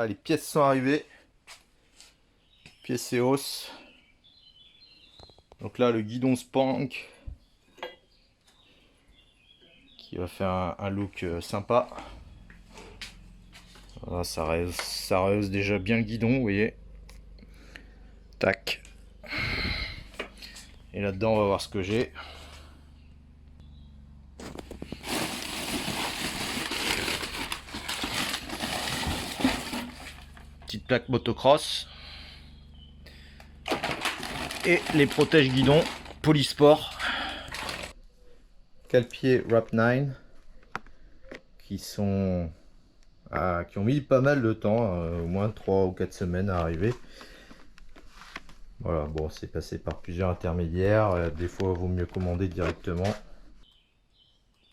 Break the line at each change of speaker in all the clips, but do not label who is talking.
Voilà, les pièces sont arrivées. Pièces et os. Donc là, le guidon Spank qui va faire un look sympa. Voilà, ça rehausse déjà bien le guidon, vous voyez. Tac. Et là-dedans, on va voir ce que j'ai. Petite plaque motocross. Et les protèges guidons Polysport. Calpier Rap 9. Qui ont mis pas mal de temps, au moins 3 ou 4 semaines à arriver. Voilà, bon, c'est passé par plusieurs intermédiaires. Des fois, il vaut mieux commander directement.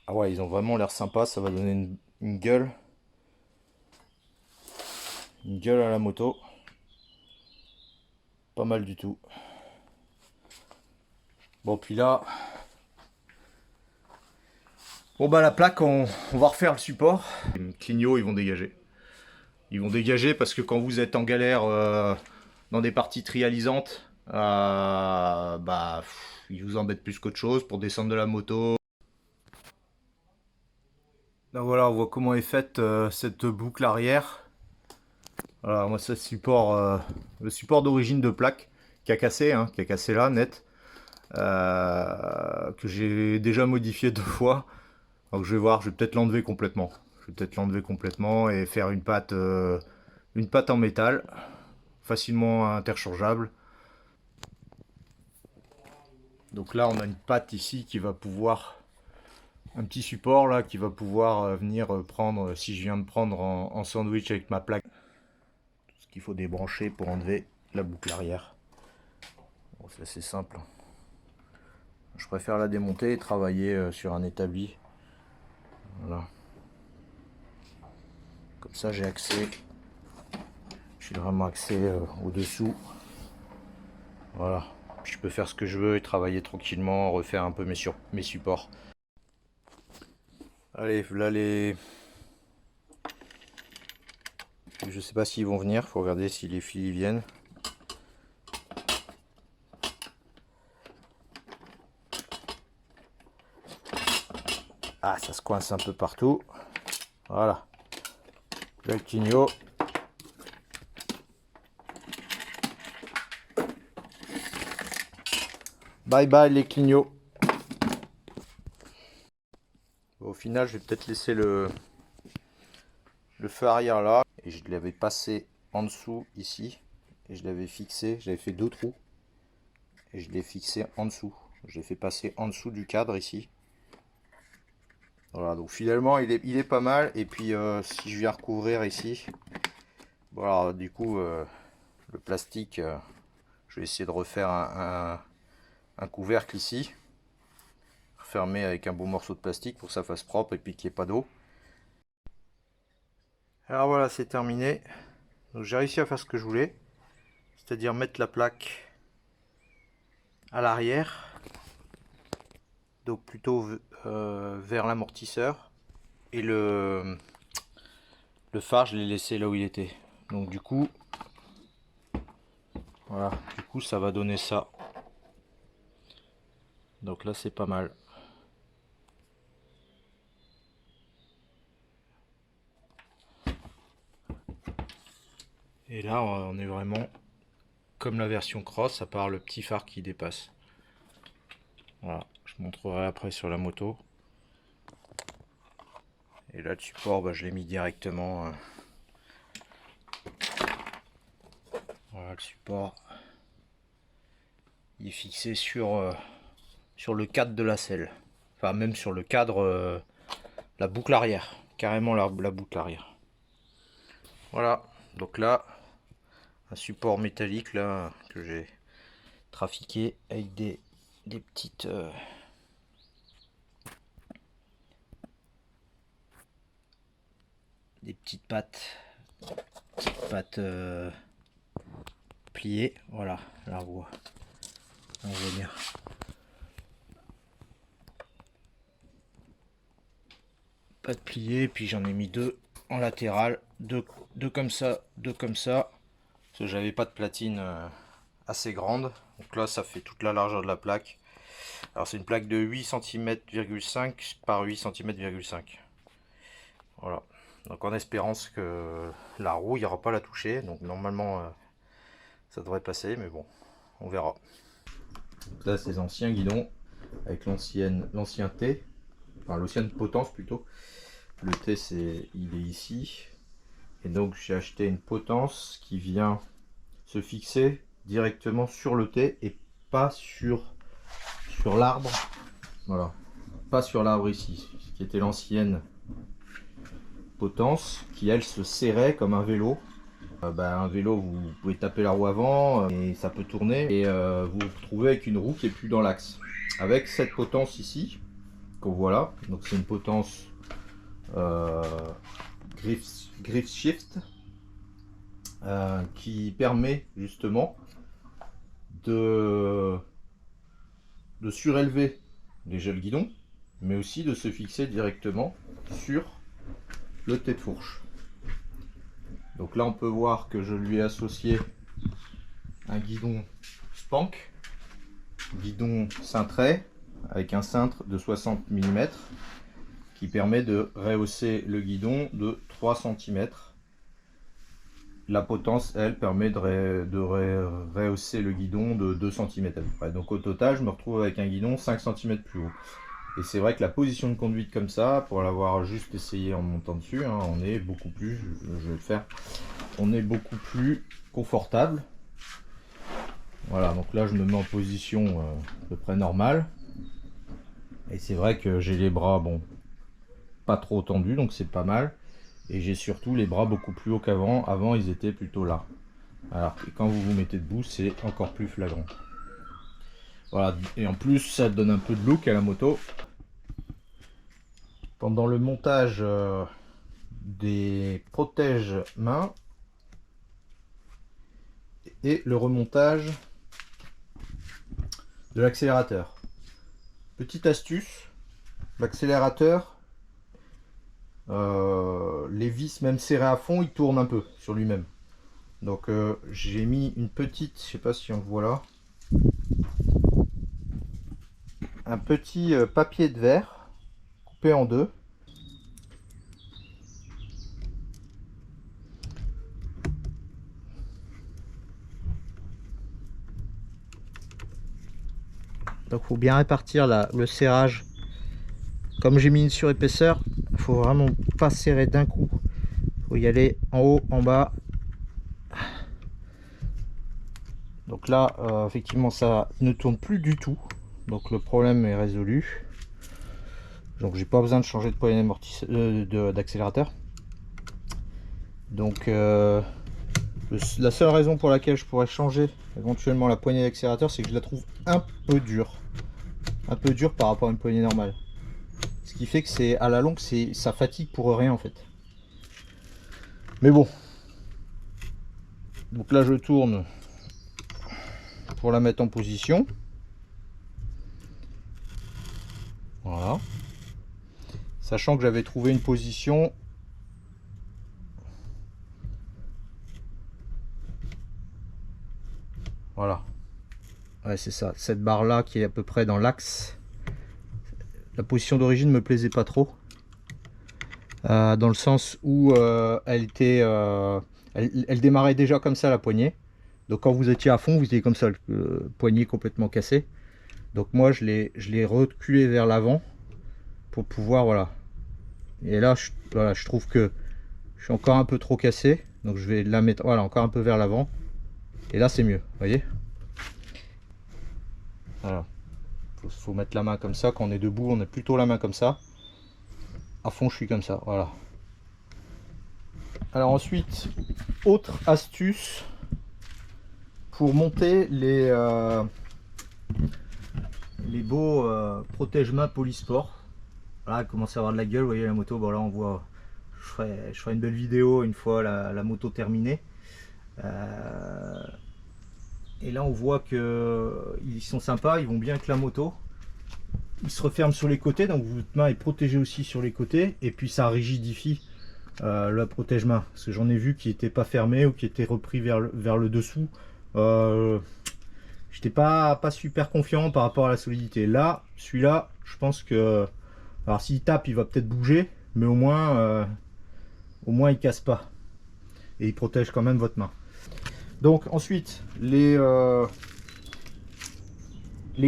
Ah ouais, ils ont vraiment l'air sympas. Ça va donner une gueule. Une gueule à la moto. Pas mal du tout. Bon, puis là... Bon, bah la plaque, on va refaire le support. Les clignots, ils vont dégager. Ils vont dégager parce que quand vous êtes en galère dans des parties trialisantes, bah, ils vous embêtent plus qu'autre chose pour descendre de la moto. Là voilà, on voit comment est faite cette boucle arrière. Voilà, moi c'est le support d'origine de plaque qui a cassé, hein, qui a cassé là, net. Que j'ai déjà modifié 2 fois. Donc je vais voir, je vais peut-être l'enlever complètement. Je vais peut-être l'enlever complètement et faire une patte en métal, facilement interchangeable. Donc là on a une patte ici qui va pouvoir, un petit support là qui va pouvoir venir prendre, si je viens me prendre en sandwich avec ma plaque. Tout ce qu'il faut débrancher pour enlever la boucle arrière. Bon, c'est assez simple. Je préfère la démonter et travailler sur un établi. Voilà. Comme ça j'ai accès, j'ai vraiment accès au-dessous. Voilà. Puis je peux faire ce que je veux et travailler tranquillement, refaire un peu mes supports. Allez, là les... Je sais pas s'ils vont venir, faut regarder si les fils viennent. Ah, ça se coince un peu partout. Voilà. Là le clignot. Bye bye les clignots. Au final, je vais peut-être laisser le feu arrière là. Et je l'avais passé en dessous ici. Et je l'avais fixé, j'avais fait 2 trous. Et je l'ai fixé en dessous. J'ai fait passer en dessous du cadre ici. Voilà, donc finalement il est pas mal. Et puis si je viens recouvrir ici, voilà, du coup le plastique, je vais essayer de refaire un couvercle ici, fermé avec un beau morceau de plastique pour que ça fasse propre et puis qu'il n'y ait pas d'eau. Alors voilà, c'est terminé. Donc j'ai réussi à faire ce que je voulais, c'est-à-dire mettre la plaque à l'arrière, donc plutôt vers l'amortisseur, et le phare je l'ai laissé là où il était. Donc du coup voilà, du coup ça va donner ça. Donc là c'est pas mal. Et là on est vraiment comme la version cross, à part le petit phare qui dépasse. Voilà, je montrerai après sur la moto. Et là le support, bah, je l'ai mis directement. Voilà, le support il est fixé sur le cadre de la selle. Enfin même sur le cadre, la boucle arrière. Carrément la boucle arrière. Voilà, donc là, un support métallique là que j'ai trafiqué avec des petites pattes pliées. Voilà, là on voit bien. Pattes pliées, puis j'en ai mis deux en latéral, deux comme ça, deux comme ça. Parce que j'avais pas de platine assez grande. Donc là, ça fait toute la largeur de la plaque. Alors c'est une plaque de 8 cm,5 par 8 cm,5. Voilà. Donc en espérance que la roue, il n'y aura pas à la toucher. Donc normalement, ça devrait passer, mais bon, on verra. Donc là, ces anciens guidons avec l'ancien T, enfin l'ancienne potence plutôt. Le T, il est ici. Et donc j'ai acheté une potence qui vient se fixer directement sur le T et pas sur l'arbre. Voilà, pas sur l'arbre ici, ce qui était l'ancienne potence qui elle se serrait comme un vélo. Un vélo, vous pouvez taper la roue avant et ça peut tourner et vous vous retrouvez avec une roue qui est plus dans l'axe. Avec cette potence ici, qu'on voit là, donc c'est une potence Grip Shift qui permet justement de surélever déjà le guidon, mais aussi de se fixer directement sur le T de fourche. Donc là on peut voir que je lui ai associé un guidon Spank, guidon cintré avec un cintre de 60 mm qui permet de rehausser le guidon de 3 cm. La potence, elle, permet de rehausser le guidon de 2 cm à peu près. Donc au total, je me retrouve avec un guidon 5 cm plus haut. Et c'est vrai que la position de conduite comme ça, pour l'avoir juste essayé en montant dessus, hein, on est beaucoup plus, je vais le faire, on est beaucoup plus confortable. Voilà, donc là je me mets en position à peu près normale. Et c'est vrai que j'ai les bras, bon, pas trop tendus, donc c'est pas mal. Et j'ai surtout les bras beaucoup plus haut qu'avant. Avant, ils étaient plutôt là. Alors que quand vous vous mettez debout, c'est encore plus flagrant. Voilà, et en plus, ça donne un peu de look à la moto. Pendant le montage des protège-mains et le remontage de l'accélérateur. Petite astuce, l'accélérateur, les vis même serrées à fond, il tourne un peu sur lui-même. Donc j'ai mis une petite, je sais pas si on voit là, un petit papier de verre coupé en deux. Donc faut bien répartir le serrage. Comme j'ai mis une surépaisseur, il faut vraiment pas serrer d'un coup. Il faut y aller en haut, en bas. Donc là, effectivement, ça ne tourne plus du tout. Donc le problème est résolu. Donc j'ai pas besoin de changer de poignée d'accélérateur. Donc la seule raison pour laquelle je pourrais changer éventuellement la poignée d'accélérateur, c'est que je la trouve un peu dure. Un peu dure par rapport à une poignée normale. Ce qui fait que c'est à la longue, ça fatigue pour rien en fait. Mais bon. Donc là je tourne pour la mettre en position. Voilà. Sachant que j'avais trouvé une position voilà. Ouais, c'est ça, cette barre là qui est à peu près dans l'axe. La position d'origine me plaisait pas trop. Dans le sens où elle était elle démarrait déjà comme ça la poignée. Donc quand vous étiez à fond, vous étiez comme ça, le poignet complètement cassé. Donc moi je l'ai reculé vers l'avant pour pouvoir, voilà. Et là voilà, je trouve que je suis encore un peu trop cassé, donc je vais la mettre, voilà, encore un peu vers l'avant. Et là c'est mieux, vous voyez. Voilà, faut mettre la main comme ça. Quand on est debout, on est plutôt la main comme ça. À fond, je suis comme ça, voilà. Alors ensuite, autre astuce pour monter les beaux protège-mains Polysport. Voilà, elle commence à avoir de la gueule, vous voyez la moto. Bon là on voit, je ferai une belle vidéo une fois la moto terminée. Et là on voit que ils sont sympas, ils vont bien avec la moto. Ils se referment sur les côtés, donc votre main est protégée aussi sur les côtés. Et puis ça rigidifie le protège-main. Parce que j'en ai vu qui n'étaient pas fermés ou qui étaient repris vers le dessous. J'étais pas super confiant par rapport à la solidité. Là, celui-là, je pense que... Alors s'il tape, il va peut-être bouger. Mais au moins il casse pas. Et il protège quand même votre main. Donc ensuite, les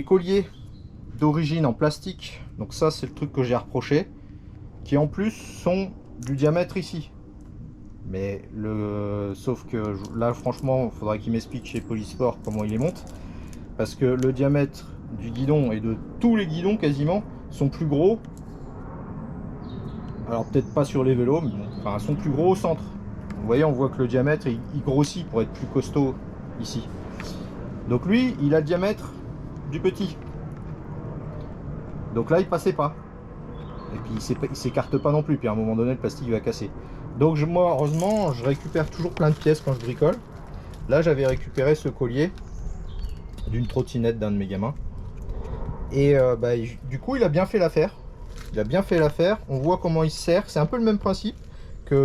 colliers d'origine en plastique, donc ça c'est le truc que j'ai reproché, qui en plus sont du diamètre ici, mais sauf que là franchement il faudrait qu'il m'explique chez Polysport comment il les monte, parce que le diamètre du guidon et de tous les guidons quasiment sont plus gros, alors peut-être pas sur les vélos, mais bon, enfin sont plus gros au centre. Vous voyez, on voit que le diamètre il grossit pour être plus costaud ici, donc lui il a le diamètre du petit. Donc là il passait pas. Et puis il s'écarte pas non plus. Puis à un moment donné le plastique va casser. Donc moi heureusement je récupère toujours plein de pièces quand je bricole. Là j'avais récupéré ce collier d'une trottinette d'un de mes gamins. Et du coup il a bien fait l'affaire. Il a bien fait l'affaire. On voit comment il se serre. C'est un peu le même principe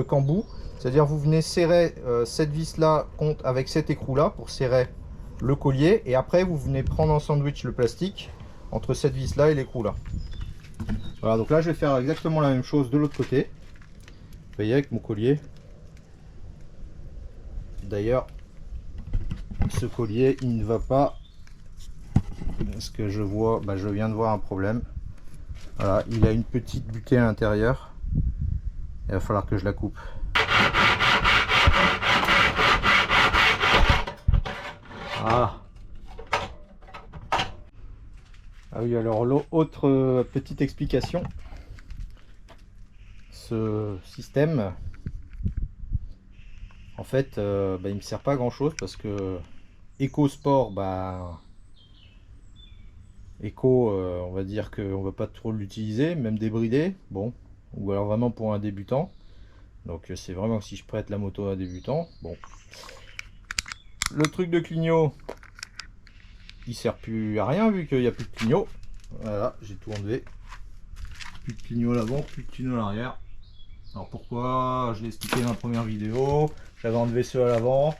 qu'en bout. C'est-à-dire vous venez serrer cette vis là avec cet écrou là pour serrer le collier. Et après vous venez prendre en sandwich le plastique entre cette vis là et l'écrou là. Voilà, donc là je vais faire exactement la même chose de l'autre côté. Vous voyez avec mon collier. D'ailleurs ce collier il ne va pas, parce que je vois, je viens de voir un problème. Voilà, il a une petite butée à l'intérieur. Il va falloir que je la coupe. Ah. Ah oui, alors l'autre petite explication, ce système, en fait, il me sert pas à grand chose parce que EcoSport, on va dire qu'on va pas trop l'utiliser, même débridé, bon, ou alors vraiment pour un débutant. Donc c'est vraiment si je prête la moto à un débutant. Bon, le truc de clignot, il sert plus à rien vu qu'il n'y a plus de clignot. Voilà, j'ai tout enlevé. Plus de clignot à l'avant, plus de clignot à l'arrière. Alors pourquoi? Je l'ai expliqué dans la première vidéo. J'avais enlevé ceux à l'avant.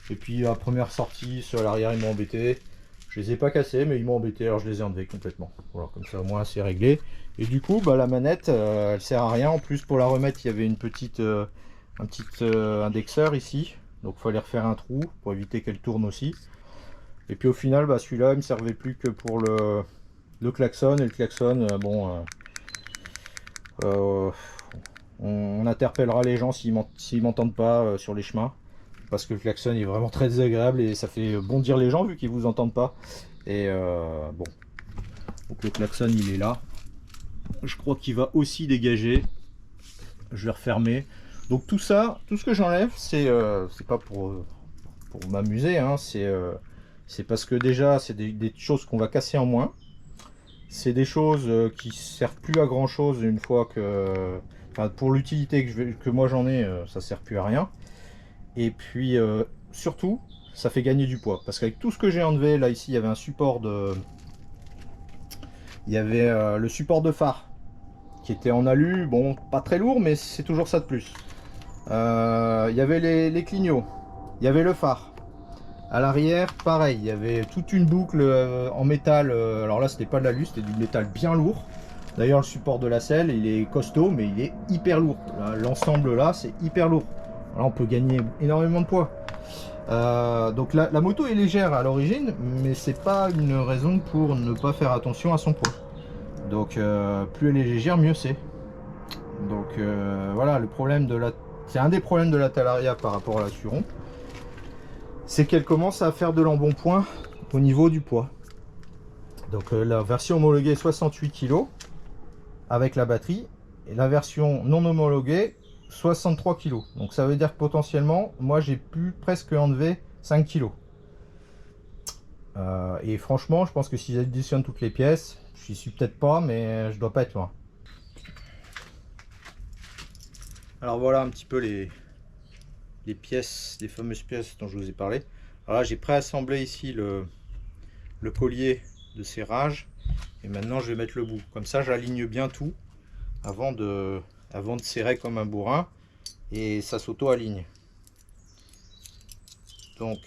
Et puis la première sortie, ceux à l'arrière, ils m'ont embêté. Je les ai pas cassés, mais ils m'ont embêté. Alors je les ai enlevés complètement. Voilà, comme ça au moins c'est réglé. Et du coup, la manette, elle sert à rien. En plus, pour la remettre, il y avait un petit indexeur ici. Donc il fallait refaire un trou pour éviter qu'elle tourne aussi. Et puis au final, celui-là, il me servait plus que pour le klaxon. Et le klaxon, on interpellera les gens s'ils m'entendent pas sur les chemins. Parce que le klaxon est vraiment très désagréable et ça fait bondir les gens vu qu'ils vous entendent pas. Et bon. Donc le klaxon, il est là. Je crois qu'il va aussi dégager. Je vais refermer. Donc tout ça, tout ce que j'enlève, c'est pas pour m'amuser, hein, c'est parce que déjà c'est des choses qu'on va casser en moins. C'est des choses qui servent plus à grand chose une fois que, pour l'utilité que moi j'en ai, ça sert plus à rien. Et puis surtout, ça fait gagner du poids parce qu'avec tout ce que j'ai enlevé, là ici il y avait un support le support de phare qui était en alu, bon pas très lourd mais c'est toujours ça de plus. Il y avait les clignots, il y avait le phare. À l'arrière, pareil, il y avait toute une boucle en métal. Alors là, c'était pas de l'alu, c'était du métal bien lourd. D'ailleurs, le support de la selle, il est costaud, mais il est hyper lourd. L'ensemble là, c'est hyper lourd. Là, on peut gagner énormément de poids. Donc la moto est légère à l'origine, mais c'est pas une raison pour ne pas faire attention à son poids. Donc plus elle est légère, mieux c'est. Donc voilà, le problème de la... C'est un des problèmes de la Talaria par rapport à la Suron, c'est qu'elle commence à faire de l'embonpoint au niveau du poids. Donc la version homologuée 68 kg avec la batterie, et la version non homologuée 63 kg. Donc ça veut dire que potentiellement, moi j'ai pu presque enlever 5 kg. Et franchement, je pense que si j'additionne toutes les pièces, j'y suis peut-être pas, mais je dois pas être loin. Alors voilà un petit peu les pièces, les fameuses pièces dont je vous ai parlé. Alors là, j'ai préassemblé ici le collier de serrage, et maintenant je vais mettre le bout. Comme ça, j'aligne bien tout avant de serrer comme un bourrin, et ça s'auto-aligne. Donc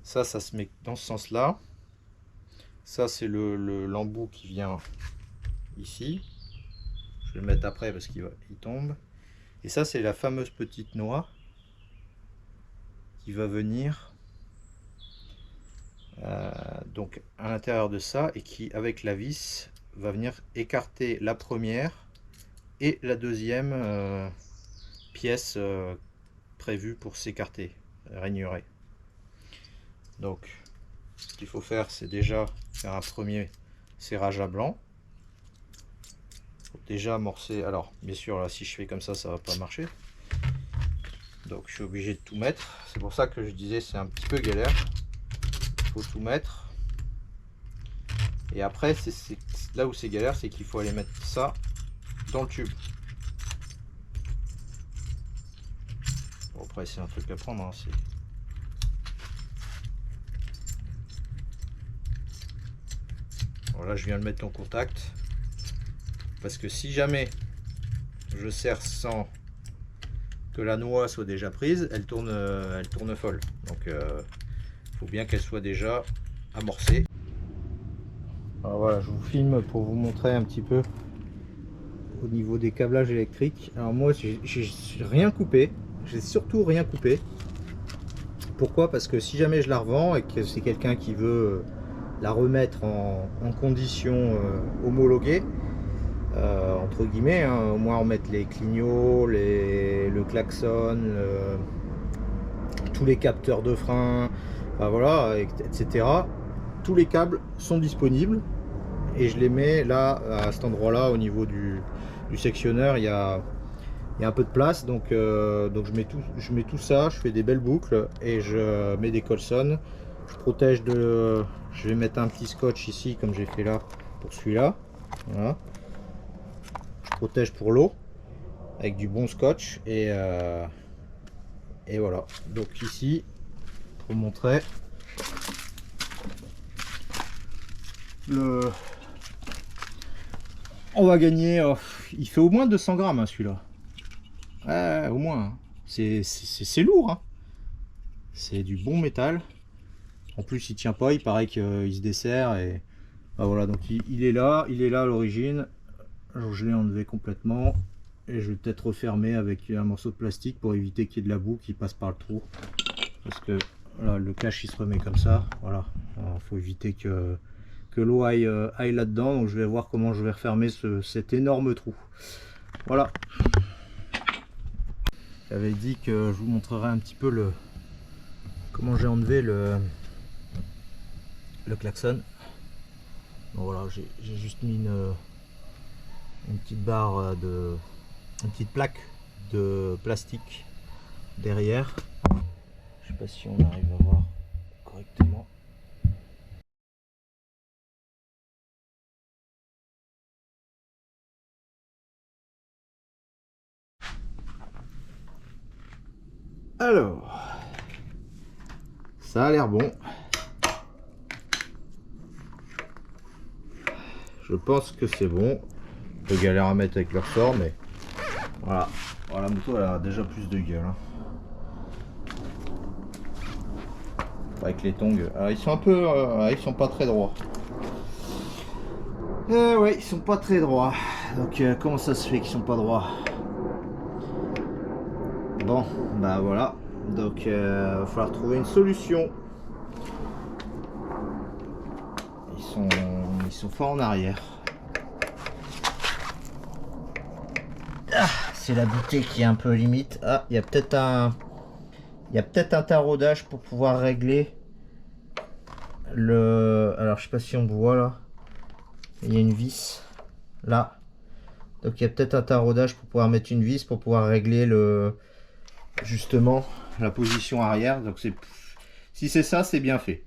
ça se met dans ce sens là. Ça c'est l'embout qui vient ici. Je vais le mettre après parce qu'il tombe. Et ça c'est la fameuse petite noix qui va venir donc à l'intérieur de ça, et qui avec la vis va venir écarter la première et la deuxième pièce prévue pour s'écarter, raignerer. Donc ce qu'il faut faire, c'est déjà faire un premier serrage à blanc. Faut déjà amorcer. Alors bien sûr là, si je fais comme ça va pas marcher, donc je suis obligé de tout mettre. C'est pour ça que je disais c'est un petit peu galère, il faut tout mettre. Et après c'est là où c'est galère, c'est qu'il faut aller mettre ça dans le tube. Bon, après c'est un truc à prendre, hein, voilà, je viens de mettre en contact, parce que si jamais je serre sans que la noix soit déjà prise, elle tourne folle. Donc il faut bien qu'elle soit déjà amorcée. Alors voilà, je vous filme pour vous montrer un petit peu au niveau des câblages électriques. Alors moi j'ai rien coupé, j'ai surtout rien coupé. Pourquoi? Parce que si jamais je la revends et que c'est quelqu'un qui veut la remettre en condition homologuée, entre guillemets, hein, au moins remettre les clignots, le klaxon, tous les capteurs de frein, enfin, voilà, etc. Tous les câbles sont disponibles, et je les mets là à cet endroit là au niveau du sectionneur. Il y a un peu de place, donc je mets tout ça, je fais des belles boucles et je mets des colsons. Je protège je vais mettre un petit scotch ici comme j'ai fait là pour celui-là. Voilà. Je protège pour l'eau avec du bon scotch, et voilà. Donc ici, pour vous montrer on va gagner, il fait au moins 200 grammes, hein, celui-là. Ouais, au moins, hein. C'est lourd, hein. C'est du bon métal. En plus il tient pas, il paraît qu'il se dessert, et bah voilà, donc il est là à l'origine. Je l'ai enlevé complètement, et je vais peut-être refermer avec un morceau de plastique pour éviter qu'il y ait de la boue qui passe par le trou, parce que voilà, le cache il se remet comme ça. Voilà, il faut éviter que l'eau aille là-dedans. Donc je vais voir comment je vais refermer cet énorme trou. Voilà, j'avais dit que je vous montrerai un petit peu comment j'ai enlevé le klaxon. Bon, voilà, j'ai juste mis une petite barre une petite plaque de plastique derrière. Je sais pas si on arrive à voir correctement. Alors, ça a l'air bon. Je pense que c'est bon. Un peu galère à mettre avec le ressort, mais voilà. Voilà, la moto elle a déjà plus de gueule, hein. Avec les tongs, ils sont un peu, ils sont pas très droits. Ouais, ils sont pas très droits. Donc comment ça se fait qu'ils sont pas droits? Bon, bah voilà. Donc il va falloir trouver une solution. Ils sont forts en arrière. Ah, c'est la bouteille qui est un peu limite. Ah, il y a peut-être un taraudage pour pouvoir régler le... Alors je sais pas si on voit là. Il y a une vis là. Donc il y a peut-être un taraudage pour pouvoir mettre une vis pour pouvoir régler justement la position arrière. Donc si c'est ça, c'est bien fait.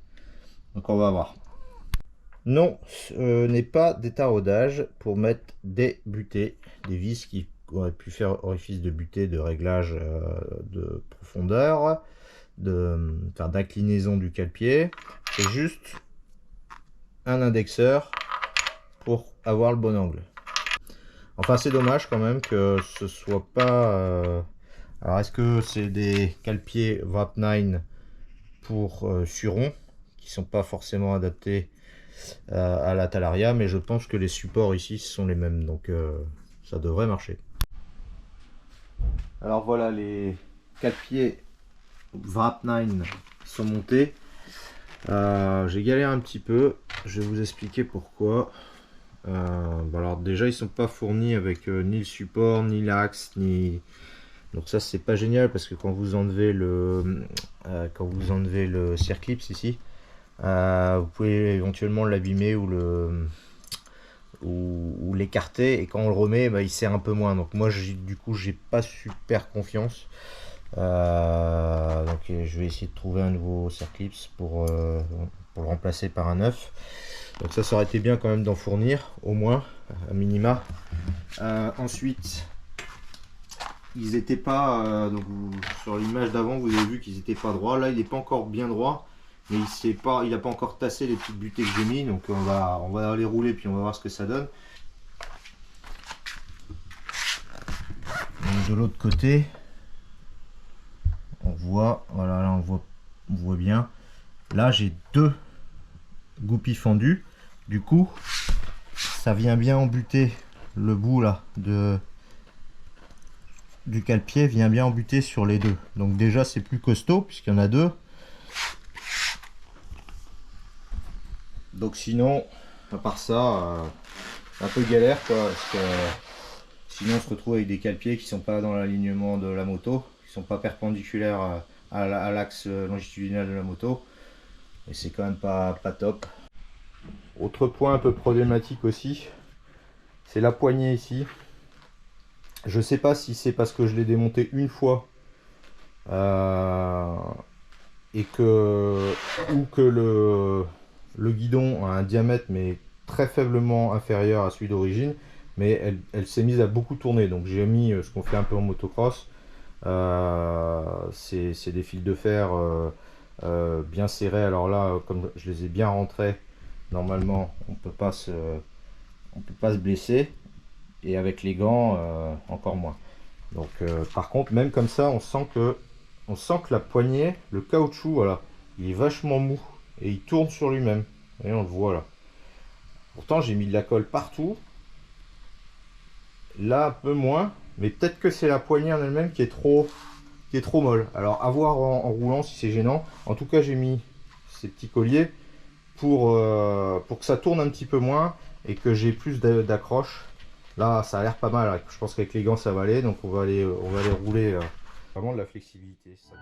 Donc on va voir. Non, ce n'est pas des taraudages pour mettre des butées, des vis qui auraient pu faire orifice de butée, de réglage de profondeur, d'inclinaison du cale-pied. C'est juste un indexeur pour avoir le bon angle. Enfin, c'est dommage quand même que ce soit pas... Alors, est-ce que c'est des cale-pieds Wrap9 pour Suron qui sont pas forcément adaptés à la Talaria, mais je pense que les supports ici sont les mêmes, donc ça devrait marcher. Alors voilà, les cale-pieds Wrap9 sont montés. J'ai galéré un petit peu, je vais vous expliquer pourquoi. Alors déjà ils sont pas fournis avec ni le support, ni l'axe, ni... Donc ça c'est pas génial parce que quand vous enlevez le circlips ici, vous pouvez éventuellement l'abîmer ou l'écarter, et quand on le remet, bah, il sert un peu moins. Donc moi du coup j'ai pas super confiance. Donc je vais essayer de trouver un nouveau circlips pour le remplacer par un neuf. Donc ça aurait été bien quand même d'en fournir au moins à minima. Ensuite ils étaient pas donc sur l'image d'avant vous avez vu qu'ils étaient pas droits. Là il n'est pas encore bien droit, mais il n'a pas encore tassé les petites butées que j'ai mis. Donc on va les rouler puis on va voir ce que ça donne. Donc de l'autre côté on voit, voilà, là on voit bien. Là j'ai deux goupilles fendues. Du coup ça vient bien embuter le bout là du cale-pied, vient bien embuter sur les deux. Donc déjà c'est plus costaud puisqu'il y en a deux. Donc sinon, à part ça, un peu galère quoi, parce que sinon on se retrouve avec des cale-pieds qui sont pas dans l'alignement de la moto, qui sont pas perpendiculaires à l'axe longitudinal de la moto, et c'est quand même pas top. Autre point un peu problématique aussi, c'est la poignée ici. Je sais pas si c'est parce que je l'ai démonté une fois et que le guidon a un diamètre mais très faiblement inférieur à celui d'origine, mais elle s'est mise à beaucoup tourner. Donc j'ai mis ce qu'on fait un peu en motocross, c'est des fils de fer bien serrés. Alors là, comme je les ai bien rentrés, normalement on peut pas se blesser, et avec les gants encore moins. Donc par contre, même comme ça, on sent que la poignée, le caoutchouc, voilà, il est vachement mou et il tourne sur lui-même. Et on le voit là. Pourtant j'ai mis de la colle partout. Là un peu moins, mais peut-être que c'est la poignée en elle-même qui est trop molle. Alors à voir en roulant si c'est gênant. En tout cas j'ai mis ces petits colliers pour que ça tourne un petit peu moins et que j'ai plus d'accroche. Là ça a l'air pas mal. Je pense qu'avec les gants ça va aller, donc on va aller rouler vraiment de la flexibilité. Ça.